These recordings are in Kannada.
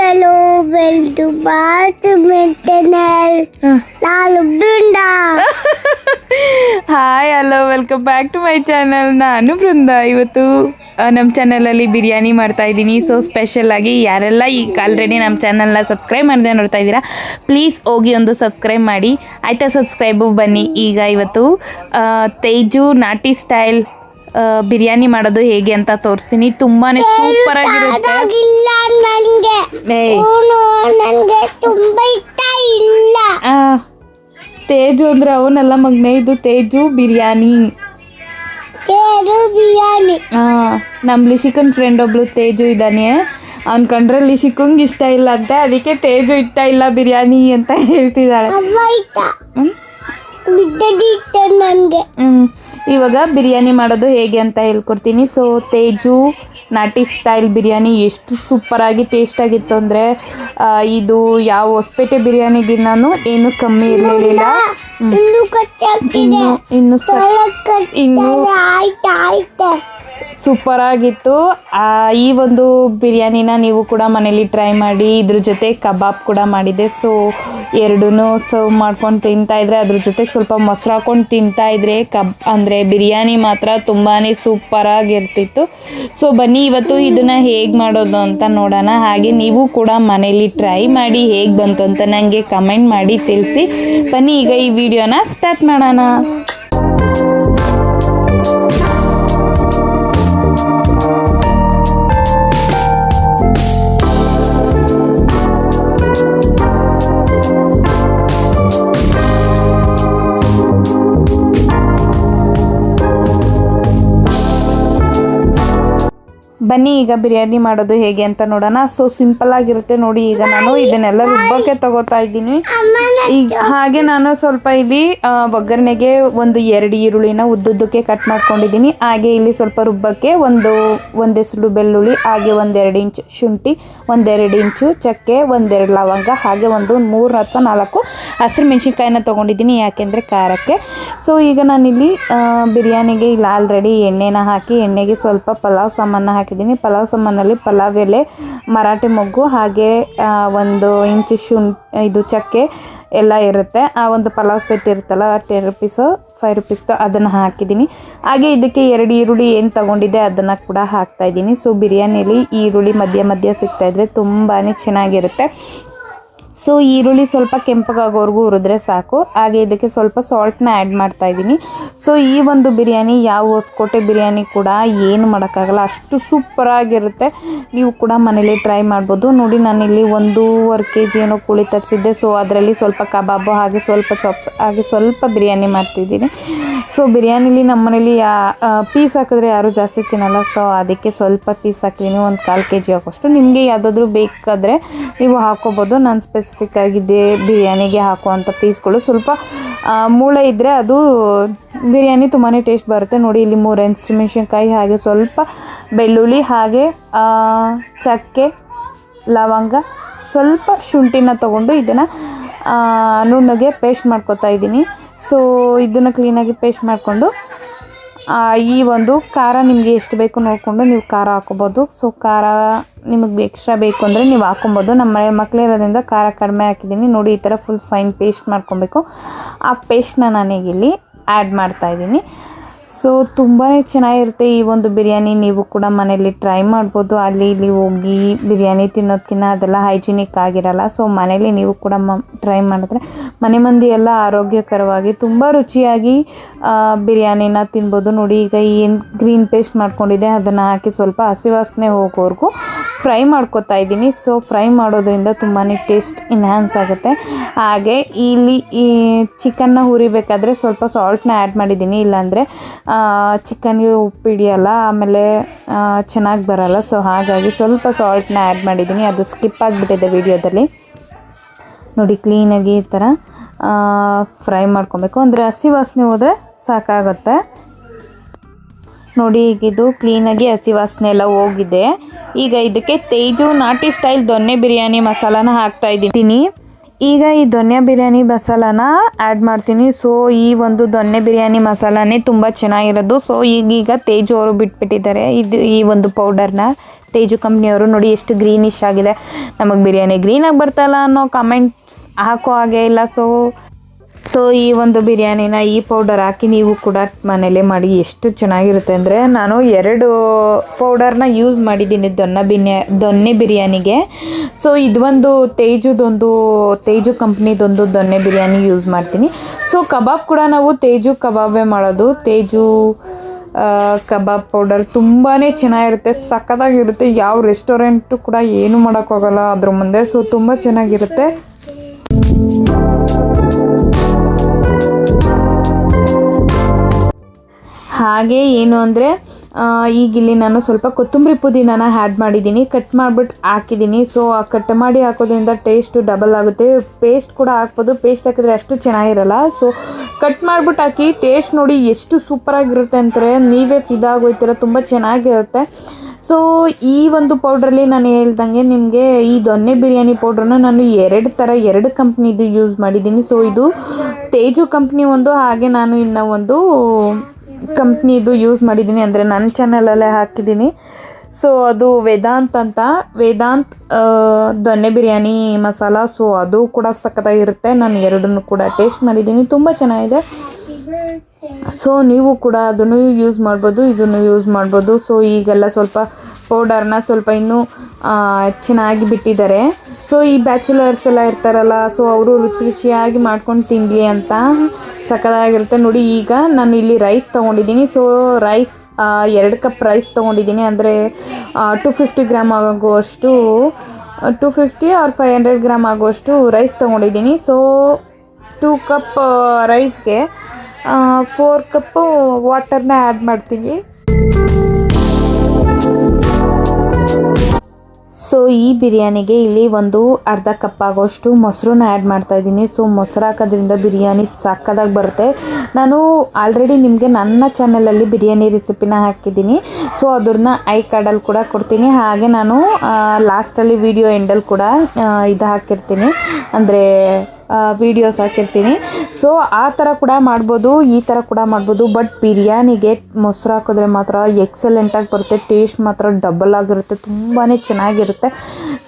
hello, welcome back to my channel. ನಾನು Brinda. Hi hello welcome back to my channel. ನಾನು ಬೃಂದ. ಇವತ್ತು ನಮ್ಮ ಚಾನಲಲ್ಲಿ ಬಿರಿಯಾನಿ ಮಾಡ್ತಾಯಿದ್ದೀನಿ. ಸೊ ಸ್ಪೆಷಲಾಗಿ ಯಾರೆಲ್ಲ ಈಗ ಆಲ್ರೆಡಿ ನಮ್ಮ ಚಾನಲ್ನ ಸಬ್ಸ್ಕ್ರೈಬ್ ಮಾಡದೆ ನೋಡ್ತಾ ಇದ್ದೀರಾ, ಪ್ಲೀಸ್ ಹೋಗಿ ಒಂದು ಸಬ್ಸ್ಕ್ರೈಬ್ ಮಾಡಿ ಆಯಿತಾ. ಸಬ್ಸ್ಕ್ರೈಬು ಬನ್ನಿ. ಈಗ ಇವತ್ತು ತೇಜು ನಾಟಿ ಸ್ಟೈಲ್ ಬಿರಿಯಾನಿ ಮಾಡೋದು ಹೇಗೆ ಅಂತ ತೋರಿಸ್ತೀನಿ. ತುಂಬಾ ಸೂಪರ್ ಆಗಿರುತ್ತೆ. ತೇಜು ಅಂದ್ರೆ ಅವನೆಲ್ಲ ಮಗನೇ, ಇದು ತೇಜು ಬಿರಿಯಾನಿ. ನಮ್ಮ ಲಿಶಿಕನ್ ಫ್ರೆಂಡ್ ಒಬ್ಳು ತೇಜು ಇದ್ದಾನೆ. ಅವ್ನು ಕಂಡ್ರೆ ಲಿಶಿಕಂಗೆ ಇಷ್ಟ ಇಲ್ಲ ಅಂತೆ, ಅದಕ್ಕೆ ತೇಜು ಇಷ್ಟ ಇಲ್ಲ ಬಿರಿಯಾನಿ ಅಂತ ಹೇಳ್ತಿದ್ದಾಳೆ. ಇವಾಗ ಬಿರಿಯಾನಿ ಮಾಡೋದು ಹೇಗೆ ಅಂತ ಹೇಳ್ಕೊಡ್ತೀನಿ. ಸೊ ತೇಜು ನಾಟಿ ಸ್ಟೈಲ್ ಬಿರಿಯಾನಿ ಎಷ್ಟು ಸೂಪರಾಗಿ ಟೇಸ್ಟಾಗಿತ್ತು ಅಂದರೆ, ಇದು ಯಾವ ಹೊಸಪೇಟೆ ಬಿರಿಯಾನಿಗಿನ್ನೂ ಏನು ಕಮ್ಮಿ ಇರಲಿಲ್ಲ. ಇನ್ನು ಸೂಪರಾಗಿತ್ತು. ಈ ಒಂದು ಬಿರಿಯಾನಿನ ನೀವು ಕೂಡ ಮನೇಲಿ ಟ್ರೈ ಮಾಡಿ. ಇದ್ರ ಜೊತೆ ಕಬಾಬ್ ಕೂಡ ಮಾಡಿದೆ. ಸೊ ಎರಡೂ ಸರ್ವ್ ಮಾಡ್ಕೊಂಡು ತಿಂತಾಯಿದ್ರೆ, ಅದ್ರ ಜೊತೆಗೆ ಸ್ವಲ್ಪ ಮೊಸರು ಹಾಕ್ಕೊಂಡು ತಿಂತಾಯಿದ್ರೆ ಅಂದರೆ ಬಿರಿಯಾನಿ ಮಾತ್ರ ತುಂಬಾ ಸೂಪರಾಗಿರ್ತಿತ್ತು. ಸೊ ಬನ್ನಿ ಇವತ್ತು ಇದನ್ನು ಹೇಗೆ ಮಾಡೋದು ಅಂತ ನೋಡೋಣ. ಹಾಗೆ ನೀವು ಕೂಡ ಮನೇಲಿ ಟ್ರೈ ಮಾಡಿ ಹೇಗೆ ಬಂತು ಅಂತ ನನಗೆ ಕಮೆಂಟ್ ಮಾಡಿ ತಿಳಿಸಿ. ಬನ್ನಿ ಈಗ ಈ ವಿಡಿಯೋನ ಸ್ಟಾರ್ಟ್ ಮಾಡೋಣ. ಬನ್ನಿ ಈಗ ಬಿರಿಯಾನಿ ಮಾಡೋದು ಹೇಗೆ ಅಂತ ನೋಡೋಣ. ಸೊ ಸಿಂಪಲ್ ಆಗಿರುತ್ತೆ ನೋಡಿ. ಈಗ ನಾನು ಇದನ್ನೆಲ್ಲ ರುಬ್ಬಕ್ಕೆ ತಗೋತಾ ಇದ್ದೀನಿ. ಈಗ ಹಾಗೆ ನಾನು ಸ್ವಲ್ಪ ಇಲ್ಲಿ ಒಗ್ಗರಣೆಗೆ ಒಂದು 2 ಈರುಳ್ಳಿನ ಉದ್ದುದ್ದಕ್ಕೆ ಕಟ್ ಮಾಡ್ಕೊಂಡಿದ್ದೀನಿ. ಹಾಗೆ ಇಲ್ಲಿ ಸ್ವಲ್ಪ ರುಬ್ಬಕ್ಕೆ ಒಂದೆಸಳು ಬೆಳ್ಳುಳ್ಳಿ, ಹಾಗೆ 1-2 ಇಂಚು ಶುಂಠಿ, 1-2 ಇಂಚು ಚಕ್ಕೆ, 1-2 ಲವಂಗ, ಹಾಗೆ ಒಂದು 3 ಅಥವಾ 4 ಹಸಿರು ಮೆಣಸಿನ್ಕಾಯಿನ ತೊಗೊಂಡಿದ್ದೀನಿ, ಯಾಕೆಂದರೆ ಖಾರಕ್ಕೆ. ಸೊ ಈಗ ನಾನಿಲ್ಲಿ ಬಿರಿಯಾನಿಗೆ ಇಲ್ಲಿ ಆಲ್ರೆಡಿ ಎಣ್ಣೆನ ಹಾಕಿ, ಎಣ್ಣೆಗೆ ಸ್ವಲ್ಪ ಪಲಾವ್ ಸಾಮಾನ ಹಾಕಿದ್ದೀನಿ. ಪಲಾವ್ ಸಾಮಾನಲ್ಲಿ ಪಲಾವ್ ಎಲೆ, ಮರಾಠಿ ಮೊಗ್ಗು, ಹಾಗೆ 1 ಇಂಚು ಇದು ಚಕ್ಕೆ ಎಲ್ಲ ಇರುತ್ತೆ. ಆ ಒಂದು ಪಲಾವ್ ಸೆಟ್ ಇರುತ್ತಲ್ಲ, 10 ರುಪೀಸು 5 ರುಪೀಸ್ದು ಅದನ್ನು ಹಾಕಿದ್ದೀನಿ. ಹಾಗೆ ಇದಕ್ಕೆ 2 ಈರುಳ್ಳಿ ಏನು ತೊಗೊಂಡಿದ್ದೆ ಅದನ್ನು ಕೂಡ ಹಾಕ್ತಾಯಿದ್ದೀನಿ. ಸೊ ಬಿರಿಯಾನಿಯಲ್ಲಿ ಈರುಳ್ಳಿ ಮಧ್ಯ ಸಿಗ್ತಾಯಿದ್ರೆ ತುಂಬಾ ಚೆನ್ನಾಗಿರುತ್ತೆ. ಸೊ ಈರುಳ್ಳಿ ಸ್ವಲ್ಪ ಕೆಂಪಗಾಗೋವರೆಗೂ ಹುರಿದ್ರೆ ಸಾಕು. ಹಾಗೆ ಇದಕ್ಕೆ ಸ್ವಲ್ಪ ಸಾಲ್ಟ್ನ ಆ್ಯಡ್ ಮಾಡ್ತಾಯಿದ್ದೀನಿ. ಸೊ ಈ ಒಂದು ಬಿರಿಯಾನಿ ಯಾವ ಹೊಸಕೋಟೆ ಬಿರಿಯಾನಿ ಕೂಡ ಏನು ಮಾಡೋಕ್ಕಾಗಲ್ಲ, ಅಷ್ಟು ಸೂಪರಾಗಿರುತ್ತೆ. ನೀವು ಕೂಡ ಮನೇಲಿ ಟ್ರೈ ಮಾಡ್ಬೋದು. ನೋಡಿ ನಾನಿಲ್ಲಿ 1.5 kg ಏನೋ ಕೋಳಿ ತರಿಸಿದ್ದೆ. ಸೊ ಅದರಲ್ಲಿ ಸ್ವಲ್ಪ ಕಬಾಬು, ಹಾಗೆ ಸ್ವಲ್ಪ ಚಾಪ್ಸ್, ಹಾಗೆ ಸ್ವಲ್ಪ ಬಿರಿಯಾನಿ ಮಾಡ್ತಿದ್ದೀನಿ. ಸೊ ಬಿರಿಯಾನಿಲಿ ನಮ್ಮ ಮನೇಲಿ ಪೀಸ್ ಹಾಕಿದ್ರೆ ಯಾರೂ ಜಾಸ್ತಿ ತಿನ್ನಲ್ಲ. ಸೊ ಅದಕ್ಕೆ ಸ್ವಲ್ಪ ಪೀಸ್ ಹಾಕಿದ್ದೀನಿ, 1/4 kg ಆಗೋಷ್ಟು. ನಿಮಗೆ ಯಾವುದಾದ್ರೂ ಬೇಕಾದರೆ ನೀವು ಹಾಕೋಬೋದು. ನಾನು ಸ್ಪೆಸಿಫಿಕ್ ಆಗಿದೆ ಬಿರಿಯಾನಿಗೆ ಹಾಕುವಂಥ ಪೀಸ್ಗಳು. ಸ್ವಲ್ಪ ಮೂಳೆ ಇದ್ದರೆ ಅದು ಬಿರಿಯಾನಿ ತುಂಬಾ ಟೇಸ್ಟ್ ಬರುತ್ತೆ. ನೋಡಿ ಇಲ್ಲಿ 3 ಹಸಿಮೆಣಸಿನ್ಕಾಯಿ, ಹಾಗೆ ಸ್ವಲ್ಪ ಬೆಳ್ಳುಳ್ಳಿ, ಹಾಗೆ ಚಕ್ಕೆ, ಲವಂಗ, ಸ್ವಲ್ಪ ಶುಂಠಿನ ತೊಗೊಂಡು ಇದನ್ನು ನುಣ್ಣಗೆ ಪೇಸ್ಟ್ ಮಾಡ್ಕೊತಾ ಇದ್ದೀನಿ. ಸೊ ಇದನ್ನು ಕ್ಲೀನಾಗಿ ಪೇಸ್ಟ್ ಮಾಡಿಕೊಂಡು, ಈ ಒಂದು ಖಾರ ನಿಮಗೆ ಎಷ್ಟು ಬೇಕು ನೋಡಿಕೊಂಡು ನೀವು ಖಾರ ಹಾಕ್ಕೊಬೋದು. ಸೊ ಖಾರ ನಿಮಗೆ ಎಕ್ಸ್ಟ್ರಾ ಬೇಕು ಅಂದರೆ ನೀವು ಹಾಕ್ಕೊಬೋದು. ನಮ್ಮ ಮನೆ ಮಕ್ಕಳಿರೋದ್ರಿಂದ ಖಾರ ಕಡಿಮೆ ಹಾಕಿದ್ದೀನಿ. ನೋಡಿ ಈ ಥರ ಫುಲ್ ಫೈನ್ ಪೇಸ್ಟ್ ಮಾಡ್ಕೊಬೇಕು. ಆ ಪೇಸ್ಟ್ನ ನಾನೀಗಿಲ್ಲಿ ಆ್ಯಡ್ ಮಾಡ್ತಾಯಿದ್ದೀನಿ. ಸೊ ತುಂಬಾ ಚೆನ್ನಾಗಿರುತ್ತೆ ಈ ಒಂದು ಬಿರಿಯಾನಿ. ನೀವು ಕೂಡ ಮನೇಲಿ ಟ್ರೈ ಮಾಡ್ಬೋದು. ಅಲ್ಲಿ ಇಲ್ಲಿ ಹೋಗಿ ಬಿರಿಯಾನಿ ತಿನ್ನೋದಕ್ಕಿಂತ ಅದೆಲ್ಲ ಹೈಜಿನಿಕ್ ಆಗಿರಲ್ಲ. ಸೊ ಮನೇಲಿ ನೀವು ಕೂಡ ಟ್ರೈ ಮಾಡಿದ್ರೆ ಮನೆ ಮಂದಿ ಎಲ್ಲ ಆರೋಗ್ಯಕರವಾಗಿ ತುಂಬ ರುಚಿಯಾಗಿ ಬಿರಿಯಾನಿನ ತಿನ್ಬೋದು. ನೋಡಿ ಈಗ ಏನು ಗ್ರೀನ್ ಪೇಸ್ಟ್ ಮಾಡ್ಕೊಂಡಿದ್ದೆ ಅದನ್ನು ಹಾಕಿ ಸ್ವಲ್ಪ ಹಸಿ ವಾಸನೆ ಹೋಗೋವರೆಗೂ ಫ್ರೈ ಮಾಡ್ಕೊತಾ ಇದ್ದೀನಿ. ಸೊ ಫ್ರೈ ಮಾಡೋದ್ರಿಂದ ತುಂಬಾ ಟೇಸ್ಟ್ ಎನ್ಹ್ಯಾನ್ಸ್ ಆಗುತ್ತೆ. ಹಾಗೆ ಇಲ್ಲಿ ಈ ಚಿಕನ್ನ ಹುರಿಬೇಕಾದ್ರೆ ಸ್ವಲ್ಪ ಸಾಲ್ಟ್ನ ಆ್ಯಡ್ ಮಾಡಿದ್ದೀನಿ, ಇಲ್ಲಾಂದರೆ ಚಿಕನ್ಗೆ ಉಪ್ಪು ಹಿಡಿಯಲ್ಲ, ಆಮೇಲೆ ಚೆನ್ನಾಗಿ ಬರಲ್ಲ. ಸೊ ಹಾಗಾಗಿ ಸ್ವಲ್ಪ ಸಾಲ್ಟ್ನ ಆ್ಯಡ್ ಮಾಡಿದ್ದೀನಿ. ಅದು ಸ್ಕಿಪ್ ಆಗಿಬಿಟ್ಟಿದೆ ವಿಡಿಯೋದಲ್ಲಿ. ನೋಡಿ ಕ್ಲೀನಾಗಿ ಈ ಥರ ಫ್ರೈ ಮಾಡ್ಕೊಬೇಕು, ಅಂದರೆ ಹಸಿ ವಾಸನೆ ಹೋದರೆ ಸಾಕಾಗುತ್ತೆ. ನೋಡಿ ಈಗ ಇದು ಕ್ಲೀನಾಗಿ ಹಸಿ ವಾಸನೆ ಎಲ್ಲ ಹೋಗಿದೆ. ಈಗ ಇದಕ್ಕೆ ತೇಜು ನಾಟಿ ಸ್ಟೈಲ್ ದೊನ್ನೆ ಬಿರಿಯಾನಿ ಮಸಾಲಾನ ಹಾಕ್ತಾಯಿದ್ದೀನಿ. ಈಗ ಈ ದೊನ್ನೆ ಬಿರಿಯಾನಿ ಮಸಾಲಾನ ಆ್ಯಡ್ ಮಾಡ್ತೀನಿ. ಸೊ ಈ ಒಂದು ದೊನ್ನೆ ಬಿರಿಯಾನಿ ಮಸಾಲಾನೇ ತುಂಬ ಚೆನ್ನಾಗಿರೋದು. ಸೊ ಈಗೀಗ ತೇಜು ಅವರು ಬಿಟ್ಬಿಟ್ಟಿದ್ದಾರೆ ಈ ಒಂದು ಪೌಡರ್ನ. ತೇಜು ಕಂಪ್ನಿಯವರು. ನೋಡಿ ಎಷ್ಟು ಗ್ರೀನಿಶ್ ಆಗಿದೆ. ನಮಗೆ ಬಿರಿಯಾನಿ ಗ್ರೀನಾಗಿ ಬರ್ತಾಯಿಲ್ಲ ಅನ್ನೋ ಕಮೆಂಟ್ಸ್ ಹಾಕೋ ಹಾಗೆ ಇಲ್ಲ. ಸೊ ಈ ಒಂದು ಬಿರಿಯಾನಿನ ಈ ಪೌಡರ್ ಹಾಕಿ ನೀವು ಕೂಡ ಮನೇಲೇ ಮಾಡಿ ಎಷ್ಟು ಚೆನ್ನಾಗಿರುತ್ತೆ ಅಂದರೆ, ನಾನು 2 ಪೌಡರ್ನ ಯೂಸ್ ಮಾಡಿದ್ದೀನಿ ದೊನ್ನೆ ಬಿರಿಯಾನಿಗೆ. ಸೊ ಇದೊಂದು ತೇಜು ಕಂಪ್ನಿದೊಂದು ದೊನ್ನೆ ಬಿರಿಯಾನಿ ಯೂಸ್ ಮಾಡ್ತೀನಿ. ಸೊ ಕಬಾಬ್ ಕೂಡ ನಾವು ತೇಜು ಕಬಾಬೇ ಮಾಡೋದು. ತೇಜು ಕಬಾಬ್ ಪೌಡರ್ ತುಂಬಾ ಚೆನ್ನಾಗಿರುತ್ತೆ, ಸಖತ್ತಾಗಿರುತ್ತೆ. ಯಾವ ರೆಸ್ಟೋರೆಂಟು ಕೂಡ ಏನು ಮಾಡೋಕ್ಕಾಗಲ್ಲ ಅದ್ರ ಮುಂದೆ. ಸೊ ತುಂಬ ಚೆನ್ನಾಗಿರುತ್ತೆ. ಹಾಗೆ ಏನು ಅಂದರೆ ಈಗ ಇಲ್ಲಿ ನಾನು ಸ್ವಲ್ಪ ಕೊತ್ತಂಬರಿ ಪುದೀನಾನ ಆ್ಯಡ್ ಮಾಡಿದ್ದೀನಿ, ಕಟ್ ಮಾಡಿಬಿಟ್ಟು ಹಾಕಿದ್ದೀನಿ. ಸೊ ಆ ಕಟ್ ಮಾಡಿ ಹಾಕೋದ್ರಿಂದ ಟೇಸ್ಟು ಡಬಲ್ ಆಗುತ್ತೆ. ಪೇಸ್ಟ್ ಕೂಡ ಹಾಕ್ಬೋದು, ಪೇಸ್ಟ್ ಹಾಕಿದ್ರೆ ಅಷ್ಟು ಚೆನ್ನಾಗಿರಲ್ಲ. ಸೊ ಕಟ್ ಮಾಡಿಬಿಟ್ಟು ಹಾಕಿ ಟೇಸ್ಟ್ ನೋಡಿ ಎಷ್ಟು ಸೂಪರಾಗಿರುತ್ತೆ ಅಂತಾರೆ, ನೀವೇ ಫಿದಾಗೋಯ್ತೀರ, ತುಂಬ ಚೆನ್ನಾಗಿರುತ್ತೆ. ಸೊ ಈ ಒಂದು ಪೌಡ್ರಲ್ಲಿ ನಾನು ಹೇಳ್ದಂಗೆ ನಿಮಗೆ ಈ ದೊನ್ನೆ ಬಿರಿಯಾನಿ ಪೌಡ್ರನ್ನ ನಾನು 2 ಕಂಪ್ನಿದು ಯೂಸ್ ಮಾಡಿದ್ದೀನಿ. ಸೊ ಇದು ತೇಜು ಕಂಪ್ನಿ ಒಂದು, ಹಾಗೆ ನಾನು ಇನ್ನು ಒಂದು ಕಂಪ್ನಿದು ಯೂಸ್ ಮಾಡಿದ್ದೀನಿ, ಅಂದರೆ ನನ್ನ ಚಾನಲಲ್ಲೇ ಹಾಕಿದ್ದೀನಿ. ಸೊ ಅದು ವೇದಾಂತ್ ದೊನ್ನೆ ಬಿರಿಯಾನಿ ಮಸಾಲ. ಸೊ ಅದು ಕೂಡ ಸಖತ್ತಾಗಿರುತ್ತೆ. ನಾನು 2 ಕೂಡ ಟೇಸ್ಟ್ ಮಾಡಿದ್ದೀನಿ, ತುಂಬ ಚೆನ್ನಾಗಿದೆ. ಸೊ ನೀವು ಕೂಡ ಅದನ್ನು ಯೂಸ್ ಮಾಡ್ಬೋದು, ಇದನ್ನು ಯೂಸ್ ಮಾಡ್ಬೋದು. ಸೊ ಈಗೆಲ್ಲ ಸ್ವಲ್ಪ ಪೌಡರ್ನ ಸ್ವಲ್ಪ ಇನ್ನೂ ಚೆನ್ನಾಗಿ ಬಿಟ್ಟಿದ್ದಾರೆ. ಸೊ ಈ ಬ್ಯಾಚುಲರ್ಸ್ ಎಲ್ಲ ಇರ್ತಾರಲ್ಲ, ಸೊ ಅವರು ರುಚಿಯಾಗಿ ಮಾಡ್ಕೊಂಡು ತಿನ್ನಲಿ ಅಂತ ಸಖತ್ತಾಗಿರುತ್ತೆ. ನೋಡಿ ಈಗ ನಾನು ಇಲ್ಲಿ ರೈಸ್ ತೊಗೊಂಡಿದ್ದೀನಿ. ಸೊ ರೈಸ್ 2 ಕಪ್ ರೈಸ್ ತೊಗೊಂಡಿದ್ದೀನಿ, ಅಂದರೆ 250 ಗ್ರಾಮ್ ಆಗುವಷ್ಟು 250 ಆರ್ 500 ಗ್ರಾಮ್ ಆಗುವಷ್ಟು ರೈಸ್ ತೊಗೊಂಡಿದ್ದೀನಿ. ಸೊ 2 ಕಪ್ ರೈಸ್ಗೆ 4 ಕಪ್ಪು ವಾಟರ್ನ ಆ್ಯಡ್ ಮಾಡ್ತೀನಿ. ಸೊ ಈ ಬಿರಿಯಾನಿಗೆ ಇಲ್ಲಿ ಒಂದು ಅರ್ಧ ಕಪ್ ಆಗೋಷ್ಟು ಮೊಸರನ್ನ ಆ್ಯಡ್ ಮಾಡ್ತಾಯಿದ್ದೀನಿ. ಸೊ ಮೊಸರು ಹಾಕೋದ್ರಿಂದ ಬಿರಿಯಾನಿ ಸಕ್ಕತ್ತಾಗಿ ಬರುತ್ತೆ. ನಾನು ಆಲ್ರೆಡಿ ನಿಮಗೆ ನನ್ನ ಚಾನಲಲ್ಲಿ ಬಿರಿಯಾನಿ ರೆಸಿಪಿನ ಹಾಕಿದ್ದೀನಿ. ಸೊ ಅದನ್ನ ಐ ಕಾರ್ಡಲ್ಲಿ ಕೂಡ ಕೊಡ್ತೀನಿ, ಹಾಗೆ ನಾನು ಲಾಸ್ಟಲ್ಲಿ ವಿಡಿಯೋ ಎಂಡಲ್ಲಿ ಕೂಡ ಇದು ಹಾಕಿರ್ತೀನಿ, ಅಂದರೆ ವೀಡಿಯೋಸ್ ಹಾಕಿರ್ತೀನಿ. ಸೊ ಆ ಥರ ಕೂಡ ಮಾಡ್ಬೋದು, ಈ ಥರ ಕೂಡ ಮಾಡ್ಬೋದು. ಬಟ್ ಬಿರಿಯಾನಿಗೆ ಮೊಸರು ಹಾಕಿದ್ರೆ ಮಾತ್ರ ಎಕ್ಸಲೆಂಟಾಗಿ ಬರುತ್ತೆ, ಟೇಸ್ಟ್ ಮಾತ್ರ ಡಬಲ್ ಆಗಿರುತ್ತೆ, ತುಂಬಾ ಚೆನ್ನಾಗಿರುತ್ತೆ.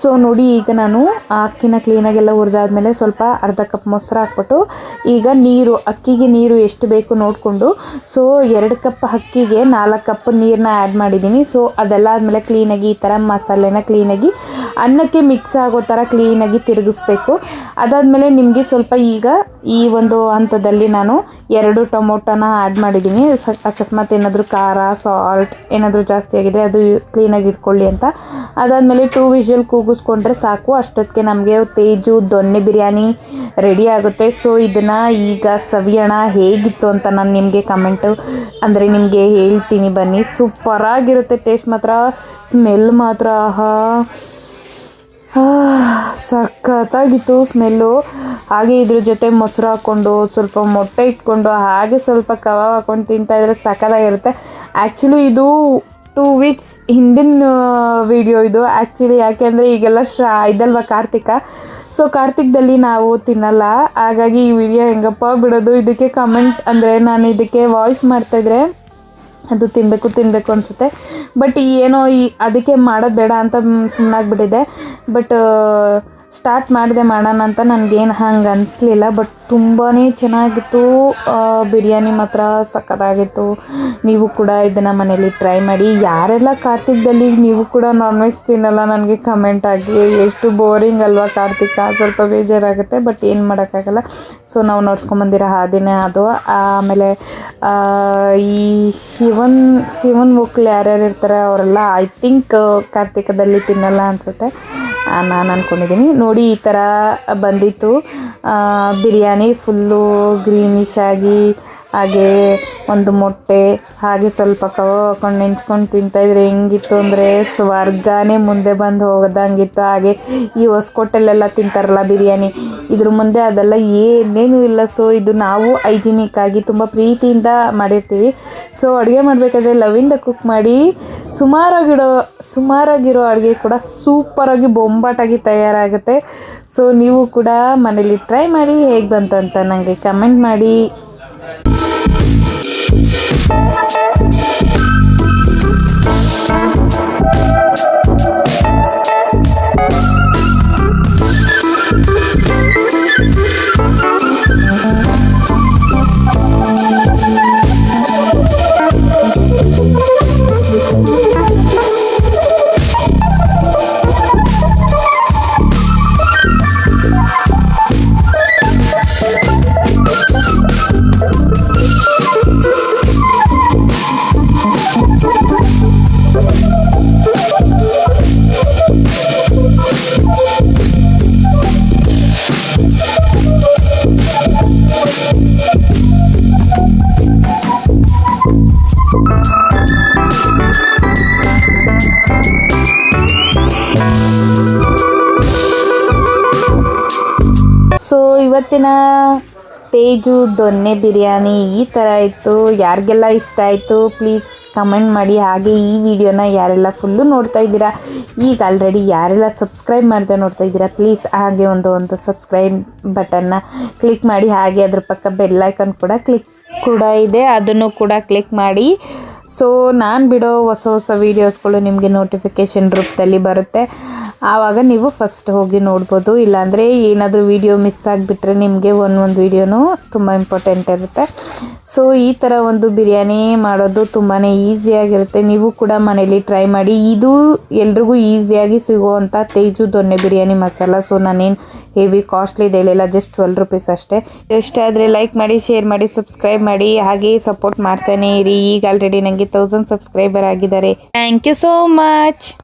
ಸೊ ನೋಡಿ ಈಗ ನಾನು ಅಕ್ಕಿನ ಕ್ಲೀನಾಗೆಲ್ಲ ಹುರಿದಾದ್ಮೇಲೆ ಸ್ವಲ್ಪ ಅರ್ಧ ಕಪ್ ಮೊಸರು ಹಾಕ್ಬಿಟ್ಟು ಈಗ ಅಕ್ಕಿಗೆ ನೀರು ಎಷ್ಟು ಬೇಕು ನೋಡಿಕೊಂಡು, ಸೊ 2 ಕಪ್ ಅಕ್ಕಿಗೆ 4 ಕಪ್ ನೀರನ್ನ ಆ್ಯಡ್ ಮಾಡಿದ್ದೀನಿ. ಸೊ ಅದೆಲ್ಲ ಆದಮೇಲೆ ಕ್ಲೀನಾಗಿ ಈ ಥರ ಮಸಾಲೆನ ಕ್ಲೀನಾಗಿ ಅನ್ನಕ್ಕೆ ಮಿಕ್ಸ್ ಆಗೋ ಥರ ಕ್ಲೀನಾಗಿ ತಿರುಗಿಸ್ಬೇಕು. ಅದಾದಮೇಲೆ ನಿಮಗೆ ಸ್ವಲ್ಪ ಈಗ ಈ ಒಂದು ಹಂತದಲ್ಲಿ ನಾನು 2 ಟೊಮೊಟೊನ ಆ್ಯಡ್ ಮಾಡಿದ್ದೀನಿ. ಅಕಸ್ಮಾತ್ ಏನಾದರೂ ಖಾರ ಸಾಲ್ಟ್ ಏನಾದರೂ ಜಾಸ್ತಿ ಆಗಿದೆ ಅದು ಕ್ಲೀನಾಗಿ ಇಟ್ಕೊಳ್ಳಿ ಅಂತ. ಅದಾದಮೇಲೆ 2 ವಿಷಲ್ ಕೂಗಿಸ್ಕೊಂಡ್ರೆ ಸಾಕು, ಅಷ್ಟೊತ್ತಿಗೆ ನಮಗೆ ತೇಜು ದೊನ್ನೆ ಬಿರಿಯಾನಿ ರೆಡಿ ಆಗುತ್ತೆ. ಸೊ ಇದನ್ನು ಈಗ ಸವಿಯೋಣ, ಹೇಗಿತ್ತು ಅಂತ ನಾನು ನಿಮಗೆ ಅಂದರೆ ನಿಮಗೆ ಹೇಳ್ತೀನಿ ಬನ್ನಿ. ಸೂಪರಾಗಿರುತ್ತೆ, ಟೇಸ್ಟ್ ಮಾತ್ರ, ಸ್ಮೆಲ್ ಮಾತ್ರ ಸಖತ್ತಾಗಿತ್ತು ಸ್ಮೆಲ್ಲು. ಹಾಗೆ ಇದ್ರ ಜೊತೆ ಮೊಸರು ಹಾಕ್ಕೊಂಡು ಸ್ವಲ್ಪ ಮೊಟ್ಟೆ ಇಟ್ಕೊಂಡು ಹಾಗೆ ಸ್ವಲ್ಪ ಕಬಾಬ್ ಹಾಕ್ಕೊಂಡು ತಿಂತಾಯಿದ್ರೆ ಸಖತ್ತಾಗಿರುತ್ತೆ. ಆ್ಯಕ್ಚುಲಿ ಇದು 2 ವೀಕ್ಸ್ ಹಿಂದಿನ ವಿಡಿಯೋ ಇದು ಆ್ಯಕ್ಚುಲಿ, ಯಾಕೆಂದರೆ ಈಗೆಲ್ಲ ಇದಲ್ವ ಕಾರ್ತಿಕ. ಸೊ ಕಾರ್ತಿಕದಲ್ಲಿ ನಾವು ತಿನ್ನಲ್ಲ, ಹಾಗಾಗಿ ಈ ವಿಡಿಯೋ ಹೆಂಗಪ್ಪ ಬಿಡೋದು, ಇದಕ್ಕೆ ಕಮೆಂಟ್ ಅಂದರೆ ನಾನು ಇದಕ್ಕೆ ವಾಯ್ಸ್ ಮಾಡ್ತಾಯಿದ್ರೆ ಅದು ತಿನ್ನಬೇಕು ಅನಿಸುತ್ತೆ. ಬಟ್ ಏನೋ ಅದಕ್ಕೆ ಮಾಡೋದು ಬೇಡ ಅಂತ ಸುಮ್ಮನಾಗ್ಬಿಟ್ಟಿದೆ. ಬಟ್ ಸ್ಟಾರ್ಟ್ ಮಾಡೋಣ ಅಂತ ನನಗೇನು ಹಂಗೆ ಅನಿಸ್ಲಿಲ್ಲ. ಬಟ್ ತುಂಬಾ ಚೆನ್ನಾಗಿತ್ತು, ಬಿರಿಯಾನಿ ಮಾತ್ರ ಸಖತ್ತಾಗಿತ್ತು. ನೀವು ಕೂಡ ಇದನ್ನು ಮನೇಲಿ ಟ್ರೈ ಮಾಡಿ. ಯಾರೆಲ್ಲ ಕಾರ್ತಿಕದಲ್ಲಿ ನೀವು ಕೂಡ ನಾನ್ ವೆಜ್ ತಿನ್ನಲ್ಲ ನನಗೆ ಕಮೆಂಟ್ ಆಗಿ. ಎಷ್ಟು ಬೋರಿಂಗ್ ಅಲ್ವಾ ಕಾರ್ತಿಕ, ಸ್ವಲ್ಪ ಬೇಜಾರಾಗುತ್ತೆ, ಬಟ್ ಏನು ಮಾಡೋಕ್ಕಾಗಲ್ಲ. ಸೊ ನಾವು ನೋಡ್ಸ್ಕೊಂಬಂದಿರೋ ಹಾದಿನೇ ಅದು. ಆಮೇಲೆ ಈ ಶಿವನ್ ಮಕ್ಕಳು ಯಾರ್ಯಾರು ಇರ್ತಾರೆ ಅವರೆಲ್ಲ ಐ ಥಿಂಕ್ ಕಾರ್ತಿಕದಲ್ಲಿ ತಿನ್ನಲ್ಲ ಅನಿಸುತ್ತೆ, ನಾನು ಅಂದ್ಕೊಂಡಿದ್ದೀನಿ. ನೋಡಿ ಈ ಥರ ಬಂದಿತ್ತು ಬಿರಿಯಾನಿ, ಫುಲ್ಲು ಗ್ರೀನಿಶ್ ಆಗಿ, ಹಾಗೆ ಒಂದು ಮೊಟ್ಟೆ, ಹಾಗೆ ಸ್ವಲ್ಪ ಕಬಾಬ್ ಹಾಕೊಂಡು ನೆಂಚ್ಕೊಂಡು ತಿಂತಾಯಿದ್ರೆ ಹೆಂಗಿತ್ತು ಅಂದರೆ ಸ್ವರ್ಗನೇ ಮುಂದೆ ಬಂದು ಹೋಗೋದಂಗಿತ್ತು. ಹಾಗೆ ಈ ಹೊಸಕೋಟೆಲೆಲ್ಲ ತಿಂತಾರಲ್ಲ ಬಿರಿಯಾನಿ, ಇದ್ರ ಮುಂದೆ ಅದೆಲ್ಲ ಏನೇನೂ ಇಲ್ಲ. ಸೊ ಇದು ನಾವು ಹೈಜಿನಿಕ್ ಆಗಿ ತುಂಬ ಪ್ರೀತಿಯಿಂದ ಮಾಡಿರ್ತೀವಿ. ಸೊ ಅಡುಗೆ ಮಾಡಬೇಕಾದ್ರೆ ಲವಿಂದ ಕುಕ್ ಮಾಡಿ ಸುಮಾರಾಗಿರೋ ಅಡುಗೆ ಕೂಡ ಸೂಪರಾಗಿ ಬೊಂಬಾಟಾಗಿ ತಯಾರಾಗುತ್ತೆ. ಸೊ ನೀವು ಕೂಡ ಮನೇಲಿ ಟ್ರೈ ಮಾಡಿ, ಹೇಗೆ ಬಂತು ಅಂತ ನನಗೆ ಕಮೆಂಟ್ ಮಾಡಿ. ಇವತ್ತಿನ ತೇಜು ದೊನ್ನೆ ಬಿರಿಯಾನಿ ಈ ಥರ ಇತ್ತು. ಯಾರಿಗೆಲ್ಲ ಇಷ್ಟ ಆಯಿತು ಪ್ಲೀಸ್ ಕಮೆಂಟ್ ಮಾಡಿ. ಹಾಗೆ ಈ ವಿಡಿಯೋನ ಯಾರೆಲ್ಲ ಫುಲ್ಲು ನೋಡ್ತಾ ಇದ್ದೀರಾ, ಈಗ ಆಲ್ರೆಡಿ ಯಾರೆಲ್ಲ ಸಬ್ಸ್ಕ್ರೈಬ್ ಮಾಡ್ದೆ ನೋಡ್ತಾ ಇದ್ದೀರಾ ಪ್ಲೀಸ್ ಹಾಗೆ ಒಂದು ಸಬ್ಸ್ಕ್ರೈಬ್ ಬಟನ್ನ ಕ್ಲಿಕ್ ಮಾಡಿ. ಹಾಗೆ ಅದ್ರ ಪಕ್ಕ ಬೆಲ್ ಐಕಾನ್ ಕೂಡ ಇದೆ, ಅದನ್ನು ಕೂಡ ಕ್ಲಿಕ್ ಮಾಡಿ. ಸೊ ನಾನು ಬಿಡೋ ಹೊಸ ವೀಡಿಯೋಸ್ಗಳು ನಿಮಗೆ ನೋಟಿಫಿಕೇಷನ್ ರೂಪದಲ್ಲಿ ಬರುತ್ತೆ. ಆವಾಗ ನೀವು ಫಸ್ಟ್ ಹೋಗಿ ನೋಡ್ಬೋದು. ಇಲ್ಲಾಂದರೆ ಏನಾದರೂ ವೀಡಿಯೋ ಮಿಸ್ ಆಗಿಬಿಟ್ರೆ ನಿಮಗೆ ಒಂದು ವೀಡಿಯೋನೂ ತುಂಬ ಇಂಪಾರ್ಟೆಂಟ್ ಇರುತ್ತೆ. ಸೊ ಈ ಥರ ಒಂದು ಬಿರಿಯಾನಿ ಮಾಡೋದು ತುಂಬಾ ಈಸಿಯಾಗಿರುತ್ತೆ. ನೀವು ಕೂಡ ಮನೇಲಿ ಟ್ರೈ ಮಾಡಿ. ಇದು ಎಲ್ರಿಗೂ ಈಸಿಯಾಗಿ ಸಿಗುವಂಥ ತೇಜು ದೊನ್ನೆ ಬಿರಿಯಾನಿ ಮಸಾಲ. ಸೊ ನಾನೇನು ಹೆವಿ ಕಾಸ್ಟ್ಲಿ ಹೇಳಿಲ್ಲ, ಜಸ್ಟ್ 12 ರೂಪೀಸ್ ಅಷ್ಟೇ. ಇಷ್ಟ ಆದರೆ ಲೈಕ್ ಮಾಡಿ, ಶೇರ್ ಮಾಡಿ, ಸಬ್ಸ್ಕ್ರೈಬ್ ಮಾಡಿ. ಹಾಗೆ ಸಪೋರ್ಟ್ ಮಾಡ್ತಾನೆ ಇರಿ. ಈಗ ಆಲ್ರೆಡಿ ನನಗೆ 1000 ಸಬ್ಸ್ಕ್ರೈಬರ್ ಆಗಿದ್ದಾರೆ. Thank you so much.